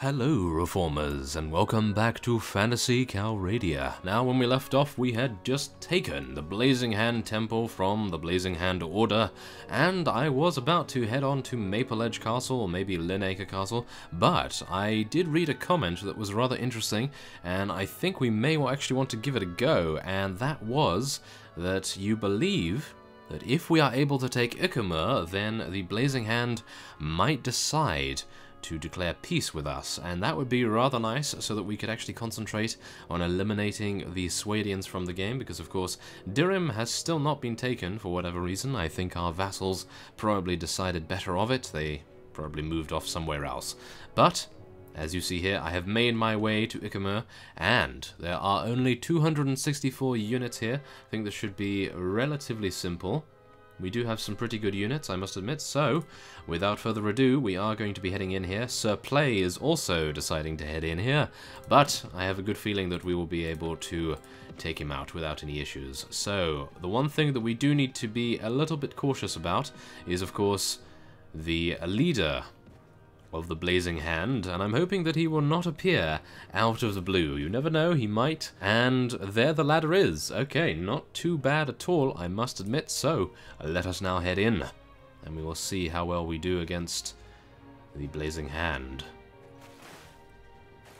Hello Reformers, and welcome back to Phantasy Calradia. Now when we left off we had just taken the Blazing Hand Temple from the Blazing Hand Order, and I was about to head on to Maple Edge Castle, or maybe Linacre Castle, but I did read a comment that was rather interesting, and I think we may actually want to give it a go, and that was that you believe that if we are able to take Ikemur, then the Blazing Hand might decide to declare peace with us, and that would be rather nice so that we could actually concentrate on eliminating the Swadians from the game, because of course Dirim has still not been taken for whatever reason. I think our vassals probably decided better of it, they probably moved off somewhere else. But as you see here, I have made my way to Ikemur, and there are only 264 units here. I think this should be relatively simple. We do have some pretty good units, I must admit, so without further ado, we are going to be heading in here. Sir Play is also deciding to head in here, but I have a good feeling that we will be able to take him out without any issues. So, the one thing that we do need to be a little bit cautious about is, of course, the leader of the Blazing Hand, and I'm hoping that he will not appear out of the blue. You never know, he might. And there the ladder is. Okay, not too bad at all, I must admit. So, let us now head in, and we will see how well we do against the Blazing Hand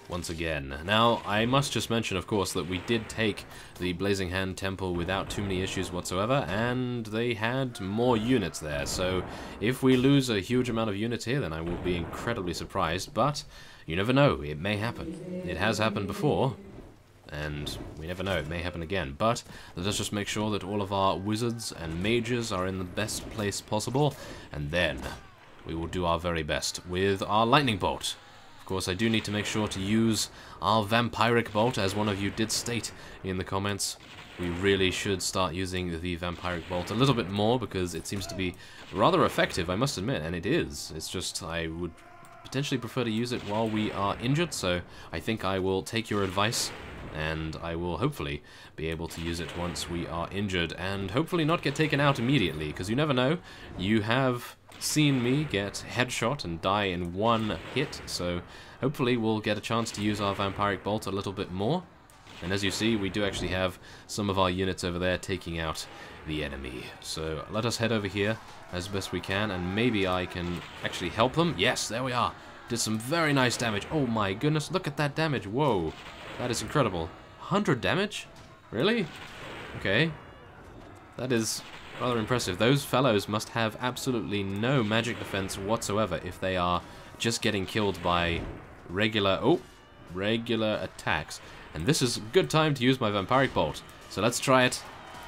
once again. Now, I must just mention, of course, that we did take the Blazing Hand Temple without too many issues whatsoever, and they had more units there, so if we lose a huge amount of units here, then I will be incredibly surprised, but you never know, it may happen. It has happened before, and we never know, it may happen again, but let us just make sure that all of our wizards and mages are in the best place possible, and then we will do our very best with our lightning bolt. Of course, I do need to make sure to use our vampiric bolt, as one of you did state in the comments. We really should start using the vampiric bolt a little bit more, because it seems to be rather effective, I must admit, and it is. It's just I would potentially prefer to use it while we are injured, so I think I will take your advice, and I will hopefully be able to use it once we are injured, and hopefully not get taken out immediately, because you never know. You have seen me get headshot and die in one hit, so hopefully we'll get a chance to use our vampiric bolt a little bit more. And as you see, we do actually have some of our units over there taking out the enemy. So let us head over here as best we can, and maybe I can actually help them. Yes, there we are. Did some very nice damage. Oh my goodness, look at that damage. Whoa, that is incredible. 100 damage? Really? Okay. That is rather impressive. Those fellows must have absolutely no magic defense whatsoever if they are just getting killed by regular attacks. And this is a good time to use my vampiric bolt. So let's try it.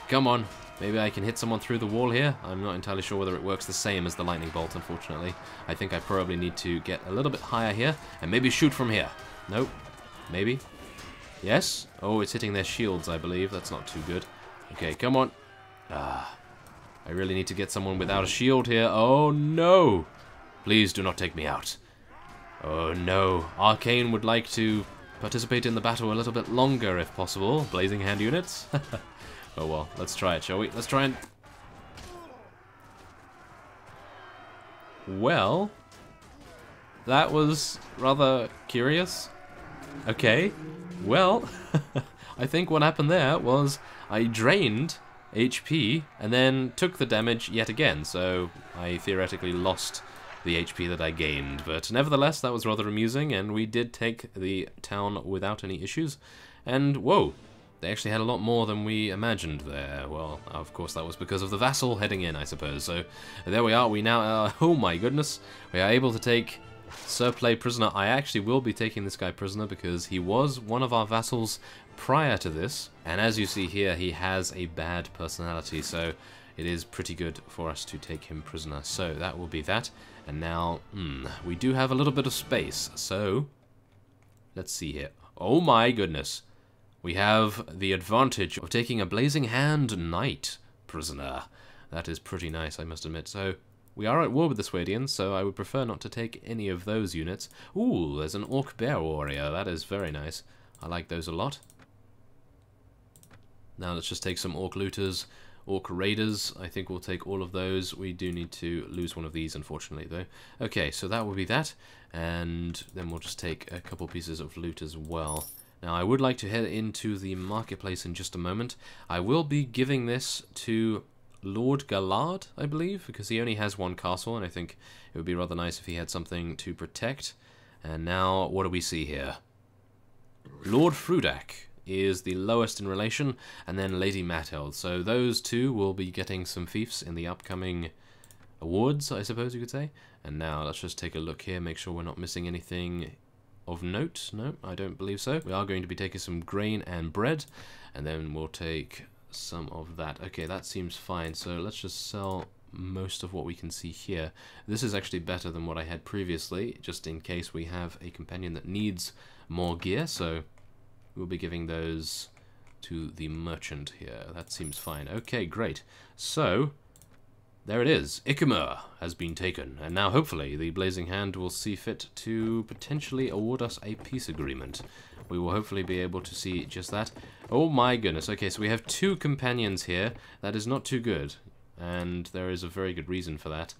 Come on. Maybe I can hit someone through the wall here. I'm not entirely sure whether it works the same as the lightning bolt, unfortunately. I think I probably need to get a little bit higher here and maybe shoot from here. Nope. Maybe. Yes? Oh, it's hitting their shields, I believe. That's not too good. Okay, come on. I really need to get someone without a shield here. Oh no! Please do not take me out. Oh no. Arkane would like to participate in the battle a little bit longer if possible. Blazing Hand units? Oh well, let's try it, shall we? Let's try and... Well, that was rather curious. Okay, well, I think what happened there was I drained HP and then took the damage yet again, so I theoretically lost the HP that I gained, but nevertheless that was rather amusing, and we did take the town without any issues. And whoa, they actually had a lot more than we imagined there. Well, of course that was because of the vassal heading in, I suppose. So there we are. We now oh my goodness, we are able to take Sir Play prisoner. I actually will be taking this guy prisoner because he was one of our vassals prior to this, and as you see here, he has a bad personality, so it is pretty good for us to take him prisoner. So that will be that, and now we do have a little bit of space, so let's see here. Oh my goodness, we have the advantage of taking a Blazing Hand Knight prisoner. That is pretty nice, I must admit. So we are at war with the Swadians, so I would prefer not to take any of those units. Ooh, there's an Orc Bear Warrior. That is very nice. I like those a lot. Now let's just take some Orc Looters orc raiders. I think we'll take all of those. We do need to lose one of these, unfortunately, though. Okay, so that will be that, and then we'll just take a couple pieces of loot as well. Now, I would like to head into the marketplace in just a moment. I will be giving this to Lord Galard, I believe, because he only has one castle, and I think it would be rather nice if he had something to protect. And now, what do we see here? Lord Frudak is the lowest in relation, and then Lady Matheld. So those two will be getting some fiefs in the upcoming awards, I suppose you could say. And now, let's just take a look here, make sure we're not missing anything of note. No, I don't believe so. We are going to be taking some grain and bread, and then we'll take some of that. Okay, that seems fine. So let's just sell most of what we can see here. This is actually better than what I had previously, just in case we have a companion that needs more gear. So we'll be giving those to the merchant here. That seems fine. Okay, great. So there it is. Ikemur has been taken, and now hopefully the Blazing Hand will see fit to potentially award us a peace agreement. We will hopefully be able to see just that. Oh my goodness. Okay, so we have 2 companions here. That is not too good, and there is a very good reason for that.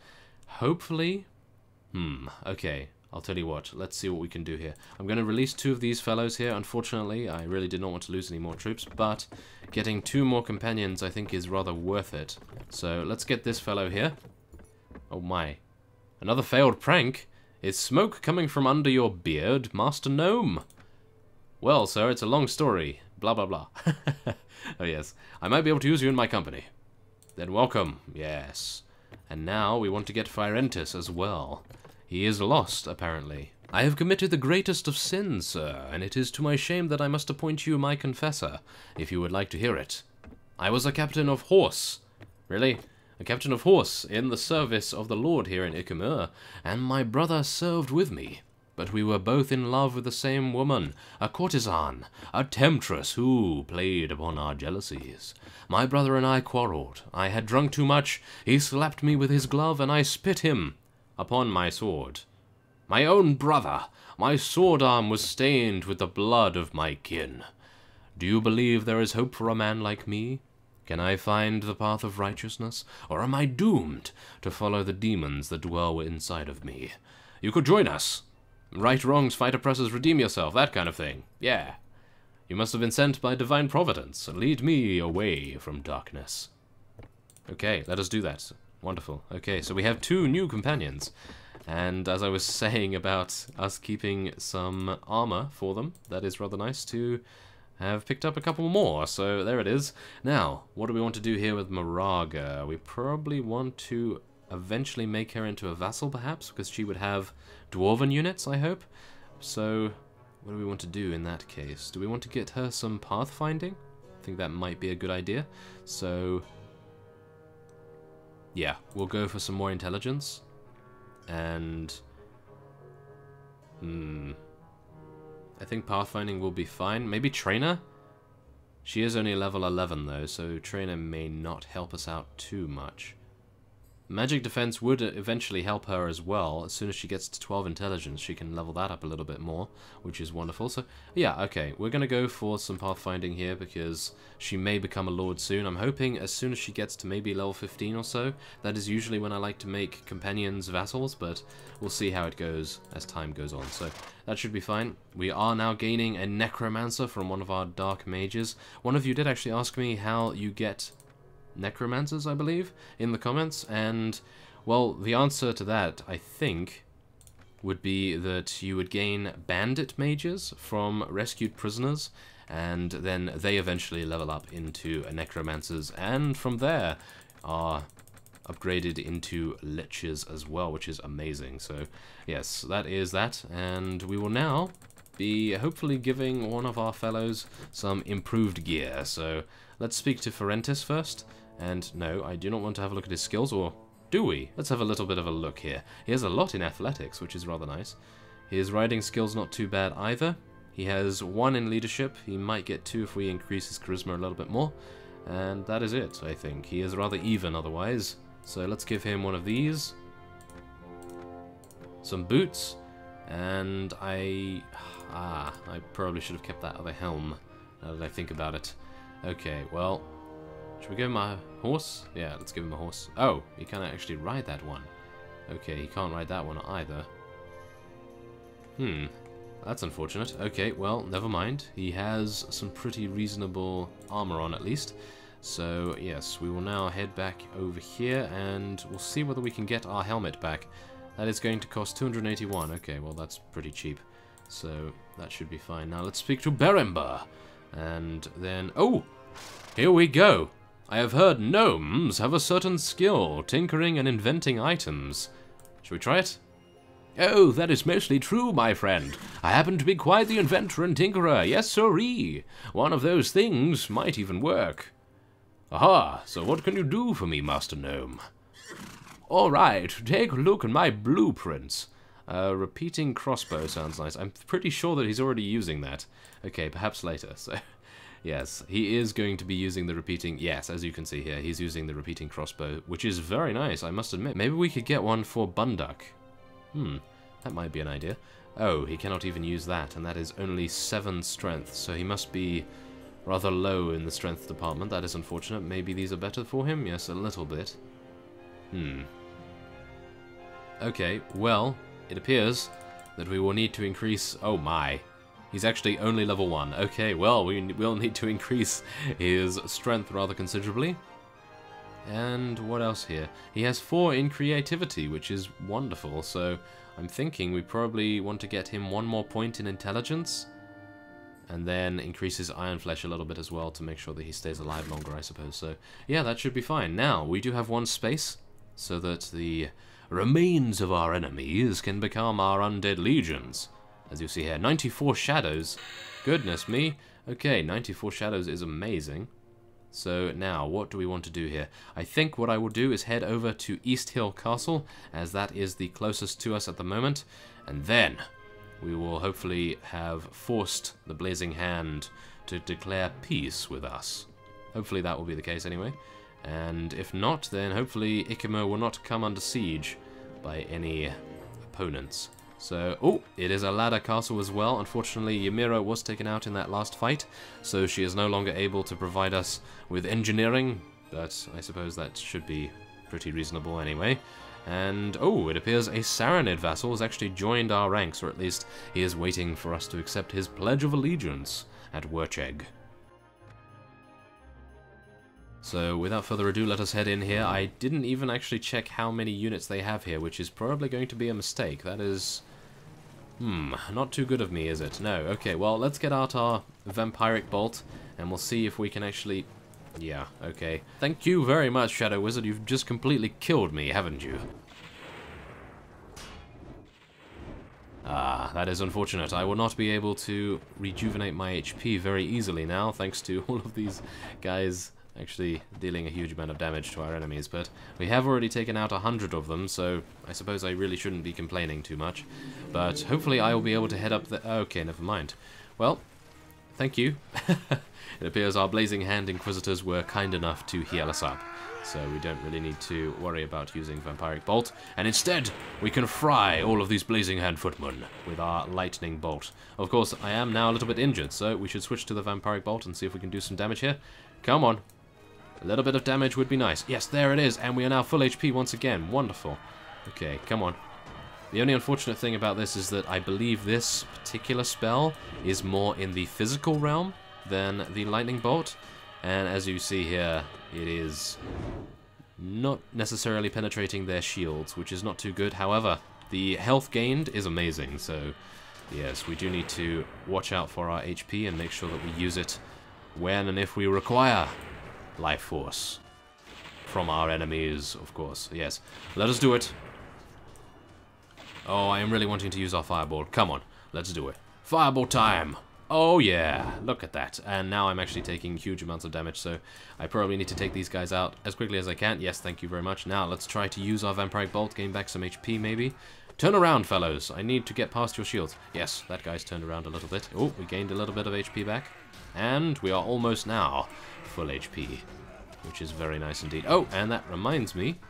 Hopefully... okay, I'll tell you what. Let's see what we can do here. I'm going to release 2 of these fellows here. Unfortunately, I really did not want to lose any more troops, but getting 2 more companions I think is rather worth it. So let's get this fellow here. Oh my. Another failed prank? Is smoke coming from under your beard, Master Gnome? Well, sir, it's a long story. Blah, blah, blah. Oh, yes. I might be able to use you in my company. Then welcome. Yes. And now we want to get Firentis as well. He is lost, apparently. I have committed the greatest of sins, sir, and it is to my shame that I must appoint you my confessor, if you would like to hear it. I was a captain of horse. Really? A captain of horse in the service of the Lord here in Ikemur, and my brother served with me. But we were both in love with the same woman, a courtesan, a temptress who played upon our jealousies. My brother and I quarreled. I had drunk too much, he slapped me with his glove, and I spit him upon my sword. My own brother! My sword arm was stained with the blood of my kin. Do you believe there is hope for a man like me? Can I find the path of righteousness, or am I doomed to follow the demons that dwell inside of me? You could join us. Right wrongs, fight oppressors, redeem yourself, that kind of thing. Yeah. You must have been sent by divine providence. Lead me away from darkness. Okay, let us do that. Wonderful. Okay, so we have 2 new companions. And as I was saying about us keeping some armor for them, that is rather nice to have picked up a couple more. So there it is. Now, what do we want to do here with Moraga? We probably want to eventually make her into a vassal, perhaps, because she would have dwarven units, I hope. So, what do we want to do in that case? Do we want to get her some pathfinding? I think that might be a good idea. So, yeah, we'll go for some more intelligence. And, I think pathfinding will be fine. Maybe trainer? She is only level 11 though, so trainer may not help us out too much. Magic defense would eventually help her as well. As soon as she gets to 12 intelligence, she can level that up a little bit more, which is wonderful. So, yeah, okay, we're going to go for some pathfinding here because she may become a lord soon. I'm hoping as soon as she gets to maybe level 15 or so. That is usually when I like to make companions vassals, but we'll see how it goes as time goes on. So, that should be fine. We are now gaining a necromancer from one of our dark mages. One of you did actually ask me how you get necromancers, I believe, in the comments, and, well, the answer to that, I think, would be that you would gain bandit mages from rescued prisoners, and then they eventually level up into necromancers, and from there are upgraded into liches as well, which is amazing. So, yes, that is that, and we will now be hopefully giving one of our fellows some improved gear. So, let's speak to Firentis first. And no, I do not want to have a look at his skills, or do we? Let's have a little bit of a look here. He has a lot in athletics, which is rather nice. His riding skill's not too bad either. He has 1 in leadership. He might get 2 if we increase his charisma a little bit more. And that is it, I think. He is rather even otherwise. So let's give him one of these. Some boots. And I probably should have kept that other helm, now that I think about it. Okay, well, Should we give him a horse? Yeah, let's give him a horse. Oh, he can't actually ride that one. Okay, he can't ride that one either. That's unfortunate. Okay, well, never mind. He has some pretty reasonable armor on, at least. So, yes, we will now head back over here, and we'll see whether we can get our helmet back. That is going to cost 281. Okay, well, that's pretty cheap. So, that should be fine. Now, let's speak to Berember. And then... Oh! Here we go! I have heard gnomes have a certain skill, tinkering and inventing items. Should we try it? Oh, that is mostly true, my friend. I happen to be quite the inventor and tinkerer, yes sirree. One of those things might even work. Aha, so what can you do for me, Master Gnome? Alright, take a look at my blueprints. Repeating crossbow sounds nice. I'm pretty sure that he's already using that. Okay, perhaps later, so... Yes, he is going to be using the repeating... Yes, as you can see here, he's using the repeating crossbow, which is very nice, I must admit. Maybe we could get one for Bunduck. That might be an idea. Oh, he cannot even use that, and that is only 7 strength, so he must be rather low in the strength department. That is unfortunate. Maybe these are better for him? Yes, a little bit. Okay, well, it appears that we will need to increase... Oh my. He's actually only level 1. Okay, well, we will need to increase his strength rather considerably. And what else here? He has 4 in creativity, which is wonderful, so I'm thinking we probably want to get him 1 more point in intelligence, and then increase his iron flesh a little bit as well to make sure that he stays alive longer, I suppose. So, yeah, that should be fine. Now, we do have 1 space, so that the remains of our enemies can become our undead legions. As you see here, 94 shadows. Goodness me. Okay, 94 shadows is amazing. So now, what do we want to do here? I think what I will do is head over to East Hill Castle, as that is the closest to us at the moment, and then we will hopefully have forced the Blazing Hand to declare peace with us. Hopefully that will be the case anyway. And if not, then hopefully Ikimo will not come under siege by any opponents. So, oh, it is a ladder castle as well. Unfortunately, Ymira was taken out in that last fight, so she is no longer able to provide us with engineering, but I suppose that should be pretty reasonable anyway. And, oh, it appears a Saranid vassal has actually joined our ranks, or at least he is waiting for us to accept his pledge of allegiance at Wurchegg. So, without further ado, let us head in here. I didn't even actually check how many units they have here, which is probably going to be a mistake. That is... not too good of me, is it? No. Okay, well, let's get out our vampiric bolt, and we'll see if we can actually... Yeah, okay. Thank you very much, Shadow Wizard. You've just completely killed me, haven't you? Ah, that is unfortunate. I will not be able to rejuvenate my HP very easily now, thanks to all of these guys actually dealing a huge amount of damage to our enemies, but we have already taken out 100 of them, so I suppose I really shouldn't be complaining too much. But hopefully I will be able to head up the... Okay, never mind. Well, thank you. It appears our Blazing Hand Inquisitors were kind enough to heal us up, so we don't really need to worry about using Vampiric Bolt, and instead we can fry all of these Blazing Hand Footmen with our Lightning Bolt. Of course, I am now a little bit injured, so we should switch to the Vampiric Bolt and see if we can do some damage here. Come on. A little bit of damage would be nice. Yes, there it is, and we are now full HP once again. Wonderful. Okay, come on. The only unfortunate thing about this is that I believe this particular spell is more in the physical realm than the Lightning Bolt, and as you see here, it is not necessarily penetrating their shields, which is not too good. However, the health gained is amazing, so yes, we do need to watch out for our HP and make sure that we use it when and if we require life force from our enemies, of course. Yes, let us do it. Oh, I am really wanting to use our fireball. Come on, let's do it. Fireball time! Oh yeah, look at that. And now I'm actually taking huge amounts of damage, so I probably need to take these guys out as quickly as I can. Yes, thank you very much. Now let's try to use our Vampiric Bolt, gain back some HP maybe. Turn around, fellows. I need to get past your shields. Yes, that guy's turned around a little bit. Oh, we gained a little bit of HP back. And we are almost now full HP, which is very nice indeed. Oh, and that reminds me,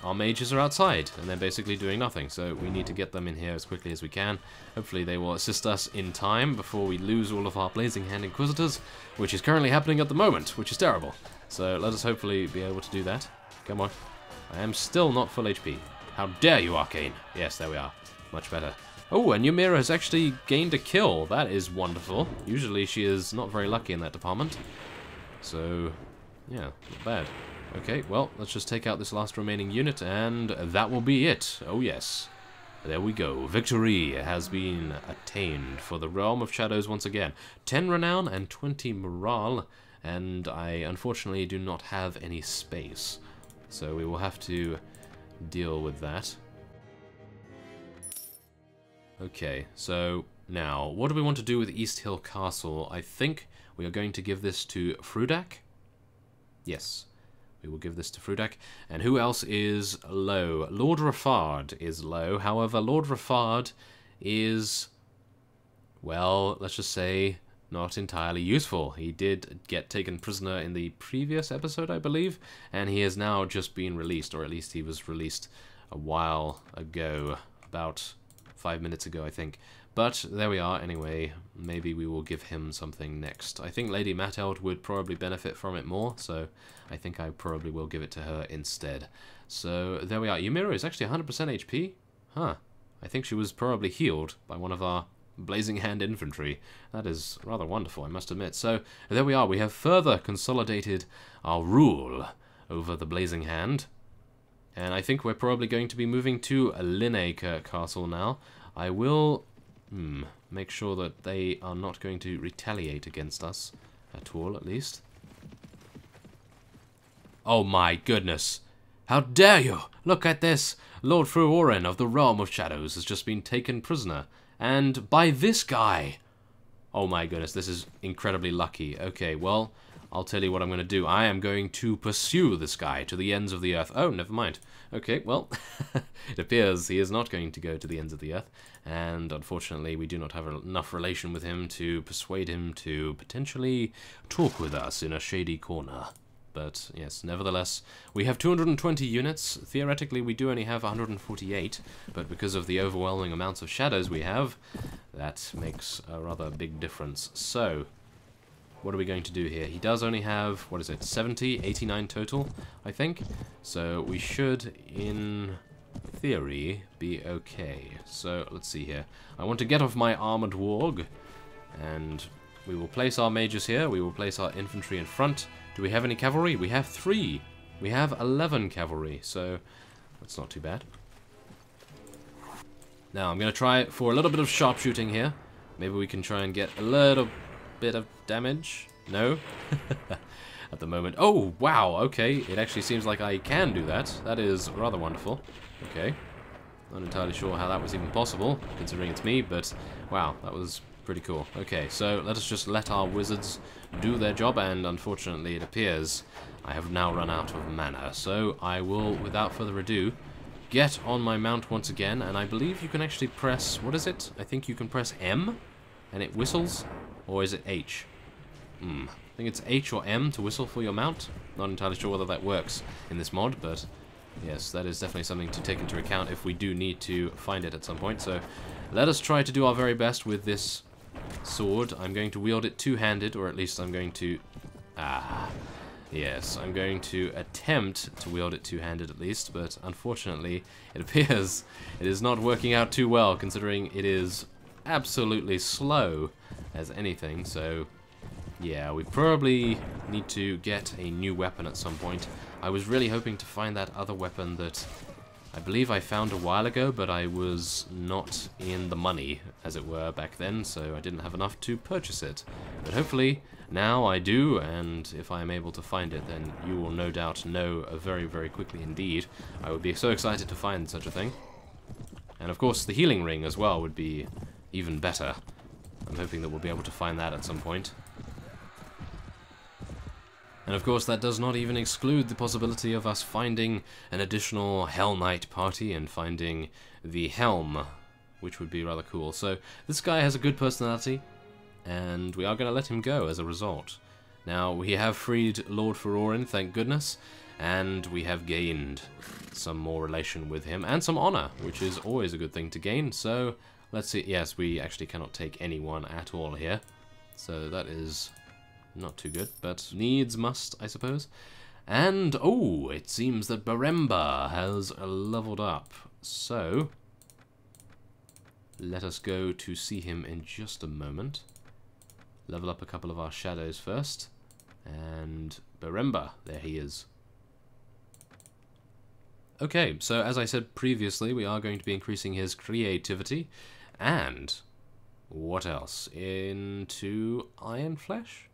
our mages are outside, and they're basically doing nothing, so we need to get them in here as quickly as we can. Hopefully they will assist us in time before we lose all of our Blazing Hand Inquisitors, which is currently happening at the moment, which is terrible. So let us hopefully be able to do that. Come on. I am still not full HP. How dare you, Arkane? Yes, there we are. Much better. Oh, and Ymira has actually gained a kill. That is wonderful. Usually she is not very lucky in that department. So, yeah, not bad. Okay, well, let's just take out this last remaining unit, and that will be it. Oh, yes. There we go. Victory has been attained for the Realm of Shadows once again. 10 renown and 20 morale, and I unfortunately do not have any space. So we will have to deal with that. Okay, so now, what do we want to do with East Hill Castle? I think we are going to give this to Frudak. Yes, we will give this to Frudak. And who else is low? Lord Raffard is low. However, Lord Raffard is, well, let's just say, not entirely useful. He did get taken prisoner in the previous episode, I believe, and he has now just been released, or at least he was released a while ago, about 5 minutes ago, I think. But there we are, anyway. Maybe we will give him something next. I think Lady Mateld would probably benefit from it more, so I think I probably will give it to her instead. So there we are. Ymira is actually 100% HP? Huh. I think she was probably healed by one of our Blazing Hand infantry. That is rather wonderful, I must admit. So there we are. We have further consolidated our rule over the Blazing Hand. And I think we're probably going to be moving to Linacre Castle now. I will make sure that they are not going to retaliate against us at all, at least. Oh my goodness! How dare you! Look at this! Lord Fruorin of the Realm of Shadows has just been taken prisoner. And by this guy! Oh my goodness, this is incredibly lucky. Okay, well, I'll tell you what I'm going to do. I am going to pursue this guy to the ends of the earth. Oh, never mind. Okay, well, it appears he is not going to go to the ends of the earth, and unfortunately we do not have enough relation with him to persuade him to potentially talk with us in a shady corner. But yes, nevertheless, we have 220 units. Theoretically, we do only have 148, but because of the overwhelming amounts of shadows we have, that makes a rather big difference. So, what are we going to do here? He does only have, what is it, 70, 89 total, I think. So we should, in theory, be okay. So let's see here. I want to get off my armored warg, and we will place our mages here. We will place our infantry in front. Do we have any cavalry? We have 3. We have 11 cavalry, so that's not too bad. Now I'm going to try for a little bit of sharpshooting here. Maybe we can try and get a little bit of damage. No? At the moment. Oh, wow, okay. It actually seems like I can do that. That is rather wonderful. Okay. Not entirely sure how that was even possible, considering it's me, but wow, that was pretty cool. Okay, so let us just let our wizards do their job, and unfortunately it appears I have now run out of mana. So I will, without further ado, get on my mount once again, and I believe you can actually press, what is it? I think you can press M, and it whistles, or is it H? I think it's H or M to whistle for your mount. Not entirely sure whether that works in this mod, but yes, that is definitely something to take into account if we do need to find it at some point. So let us try to do our very best with this sword. I'm going to wield it two-handed, or at least I'm going to... yes, I'm going to attempt to wield it two-handed at least, but unfortunately it appears it is not working out too well, considering it is absolutely slow as anything. So yeah, we probably need to get a new weapon at some point. I was really hoping to find that other weapon that I believe I found a while ago, but I was not in the money, as it were, back then, so I didn't have enough to purchase it. But hopefully, now I do, and if I am able to find it, then you will no doubt know very, very quickly indeed. I would be so excited to find such a thing. And of course, the healing ring as well would be even better. I'm hoping that we'll be able to find that at some point. And of course that does not even exclude the possibility of us finding an additional Hell Knight party and finding the helm, which would be rather cool. So this guy has a good personality, and we are going to let him go as a result. Now we have freed Lord Fruorin, thank goodness, and we have gained some more relation with him, and some honor, which is always a good thing to gain. So let's see, yes, we actually cannot take anyone at all here, so that is Not too good, but needs must, I suppose. And, oh, it seems that Baremba has leveled up. So, let us go to see him in just a moment. Level up a couple of our shadows first. And Baremba, there he is. Okay, so as I said previously, we are going to be increasing his creativity. And what else? Into Iron Flesh?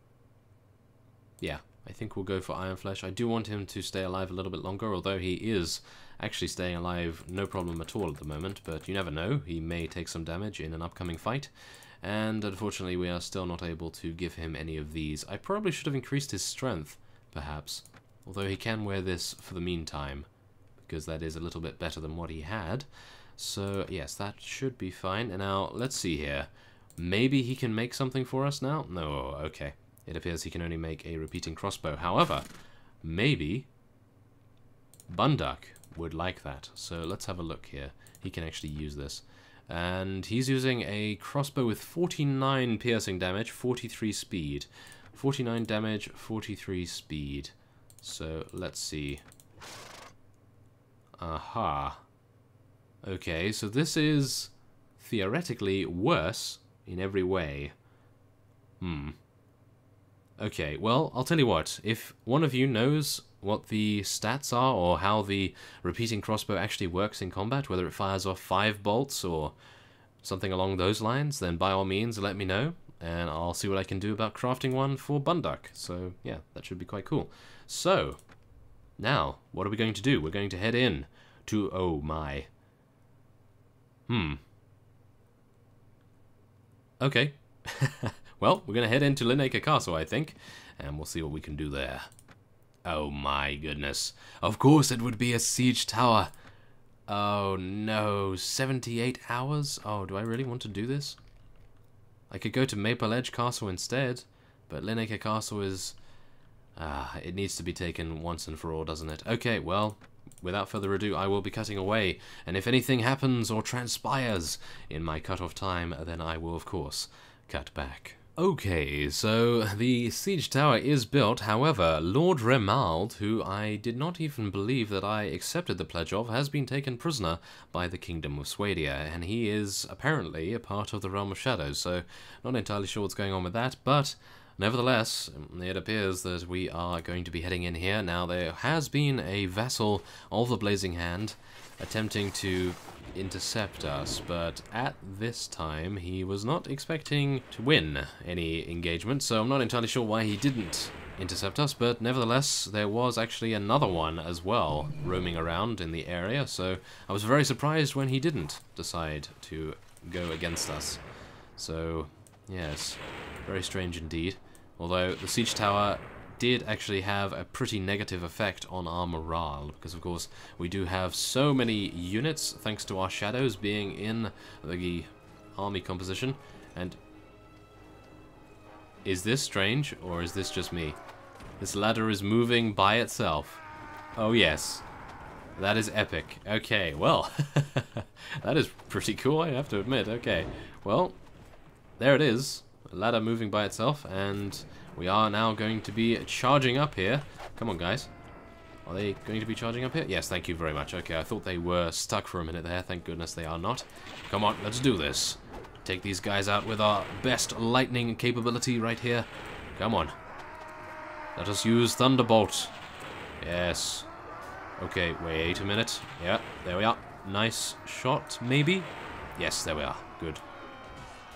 Yeah, I think we'll go for Iron Flesh. I do want him to stay alive a little bit longer, although he is actually staying alive no problem at all at the moment, but you never know, he may take some damage in an upcoming fight. And unfortunately we are still not able to give him any of these. I probably should have increased his strength, perhaps, although he can wear this for the meantime, because that is a little bit better than what he had. So yes, that should be fine. And now, let's see here. Maybe he can make something for us now? No, okay. It appears he can only make a repeating crossbow. However, maybe Bunduck would like that. So let's have a look here. He can actually use this. And he's using a crossbow with 49 piercing damage, 43 speed. 49 damage, 43 speed. So let's see. Aha. Okay, so this is theoretically worse in every way. Okay, well, I'll tell you what. If one of you knows what the stats are, or how the repeating crossbow actually works in combat, whether it fires off 5 bolts or something along those lines, then by all means let me know, and I'll see what I can do about crafting one for Bunduck. So yeah, that should be quite cool. So, now, what are we going to do? We're going to head in to, oh my. Okay. Well, we're going to head into Linacre Castle, I think, and we'll see what we can do there. Oh my goodness. Of course it would be a siege tower. Oh no, 78 hours? Oh, do I really want to do this? I could go to Maple Edge Castle instead, but Linacre Castle is... it needs to be taken once and for all, doesn't it? Okay, well, without further ado, I will be cutting away, and if anything happens or transpires in my cut-off time, then I will, of course, cut back. Okay, so the siege tower is built. However, Lord Remald, who I did not even believe that I accepted the pledge of, has been taken prisoner by the Kingdom of Swadia, and he is apparently a part of the Realm of Shadows, so not entirely sure what's going on with that, but nevertheless, it appears that we are going to be heading in here. Now, there has been a vassal of the Blazing Hand attempting to intercept us, but at this time he was not expecting to win any engagement, so I'm not entirely sure why he didn't intercept us, but nevertheless there was actually another one as well roaming around in the area, so I was very surprised when he didn't decide to go against us. So yes, very strange indeed, although the siege tower did actually have a pretty negative effect on our morale, because of course we do have so many units thanks to our shadows being in the army composition. And is this strange, or is this just me? This ladder is moving by itself. Oh yes, that is epic. Okay, well, that is pretty cool, I have to admit. Okay, well, there it is, a ladder moving by itself, and we are now going to be charging up here. Come on, guys. Are they going to be charging up here? Yes, thank you very much. Okay, I thought they were stuck for a minute there. Thank goodness they are not. Come on, let's do this. Take these guys out with our best lightning capability right here. Come on. Let us use Thunderbolt. Yes. Okay, wait a minute. Yeah, there we are. Nice shot, maybe? Yes, there we are. Good.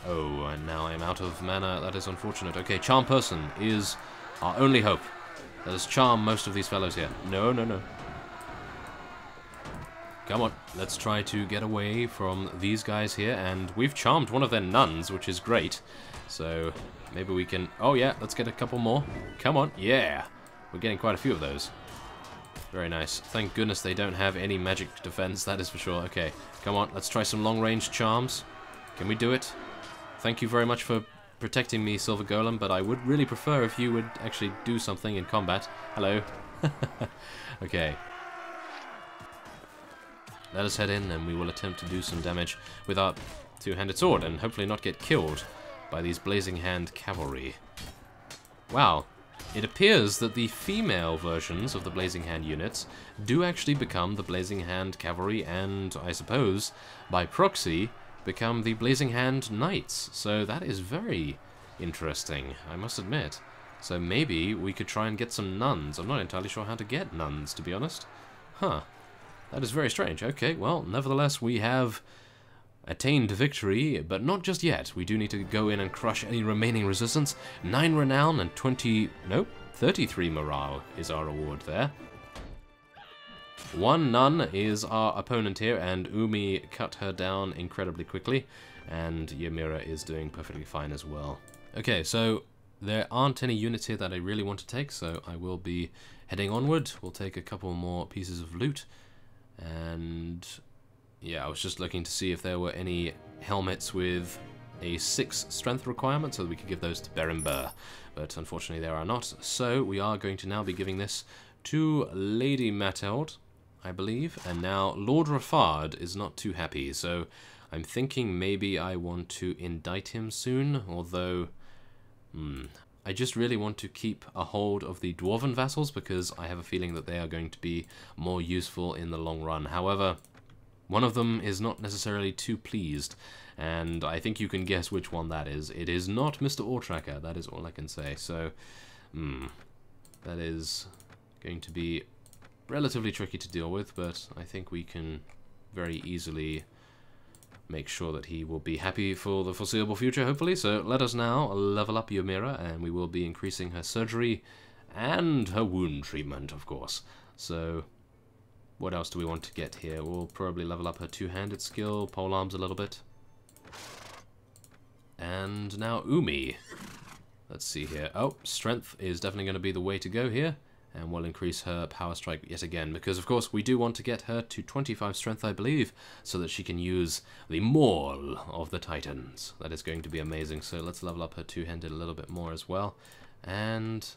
Oh, and now I'm out of mana. That is unfortunate. Okay, Charm Person is our only hope. Let us charm most of these fellows here. No, no, no. Come on, let's try to get away from these guys here. And we've charmed one of their nuns, which is great. So maybe we can... Oh, yeah, let's get a couple more. Come on. Yeah. We're getting quite a few of those. Very nice. Thank goodness they don't have any magic defense, that is for sure. Okay, come on, let's try some long-range charms. Can we do it? Thank you very much for protecting me, Silver Golem, but I would really prefer if you would actually do something in combat. Hello. Okay. Let us head in and we will attempt to do some damage with our two-handed sword and hopefully not get killed by these Blazing Hand cavalry. wow, it appears that the female versions of the Blazing Hand units do actually become the Blazing Hand Cavalry and, I suppose, by proxy, become the Blazing Hand Knights. So that is very interesting, I must admit. So maybe we could try and get some nuns. I'm not entirely sure how to get nuns, to be honest. Huh. That is very strange. Okay, well, nevertheless, we have attained victory, but not just yet. We do need to go in and crush any remaining resistance. 9 renown and 33 morale is our reward there. 1 nun is our opponent here, and Umi cut her down incredibly quickly, and Ymira is doing perfectly fine as well. Okay, so there aren't any units here that I really want to take, so I will be heading onward. We'll take a couple more pieces of loot, and yeah, I was just looking to see if there were any helmets with a 6 strength requirement so that we could give those to Berenber, but unfortunately there are not. So we are going to now be giving this to Lady Mateld, I believe, and now Lord Rafard is not too happy, so I'm thinking maybe I want to indict him soon, although I just really want to keep a hold of the Dwarven vassals because I have a feeling that they are going to be more useful in the long run. However, one of them is not necessarily too pleased, and I think you can guess which one that is. It is not Mr. Ortracker, that is all I can say. So, that is going to be relatively tricky to deal with, but I think we can very easily make sure that he will be happy for the foreseeable future, hopefully. So let us now level up Ymira, and we will be increasing her surgery and her wound treatment, of course. So what else do we want to get here? We'll probably level up her two-handed skill, polearms a little bit. And now Umi. Let's see here. Oh, strength is definitely going to be the way to go here. And we'll increase her power strike yet again, because of course we do want to get her to 25 strength, I believe, so that she can use the Maul of the Titans. That is going to be amazing. So let's level up her two-handed a little bit more as well. And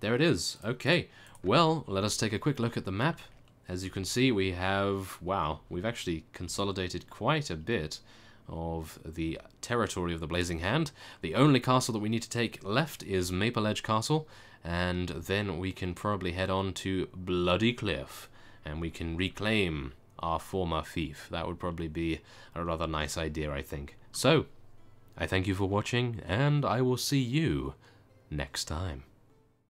there it is. Okay, well, let us take a quick look at the map. As you can see, we have, wow, we've actually consolidated quite a bit of the territory of the Blazing Hand. The only castle that we need to take left is Maple Edge Castle, and then we can probably head on to Bloody Cliff, and we can reclaim our former fief. That would probably be a rather nice idea, I think. So, I thank you for watching, and I will see you next time.